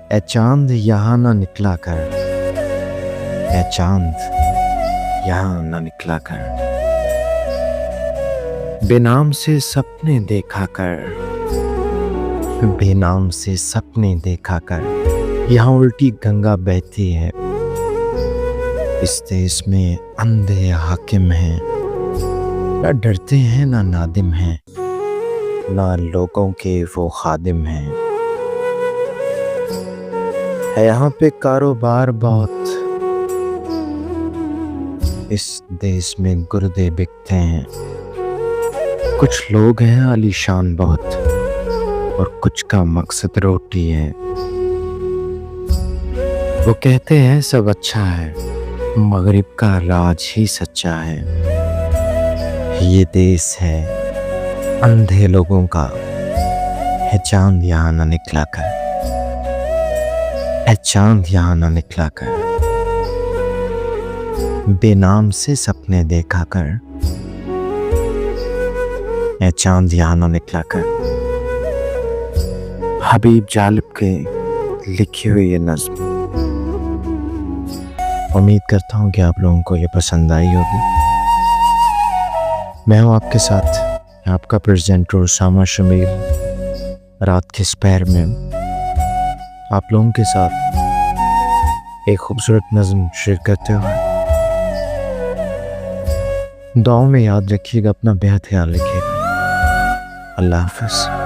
ए चांद यहाँ न निकला कर, ए चांद यहाँ न निकला कर, बेनाम से सपने देखा कर, बेनाम से सपने देखा कर। यहाँ उल्टी गंगा बहती है, इस देश में अंधे हाकिम हैं, ना डरते हैं ना नादिम हैं, ना लोगों के वो खादिम हैं। है यहाँ पे कारोबार बहुत, इस देश में गुर्दे बिकते हैं। कुछ लोग हैं आलीशान बहुत, और कुछ का मकसद रोटी है। वो कहते हैं सब अच्छा है, मगरिब का राज ही सच्चा है। ये देश है अंधे लोगों का, है चांद यहाँ न निकला कर, है चांद यहाँ न निकला कर, बेनाम से सपने देखा कर, है चांद यहाँ न निकला कर। हबीब जालिब के लिखी हुई ये नज़्म, उम्मीद करता हूँ कि आप लोगों को ये पसंद आई होगी। मैं हूँ आपके साथ, आपका प्रेजेंटर उसामा शमीर, रात के स्पैर में आप लोगों के साथ एक खूबसूरत नज़्म शेयर करते हुए। दुआओं में याद रखिएगा, अपना बेहद ख्याल रखिएगा। अल्लाह हाफ़िज़।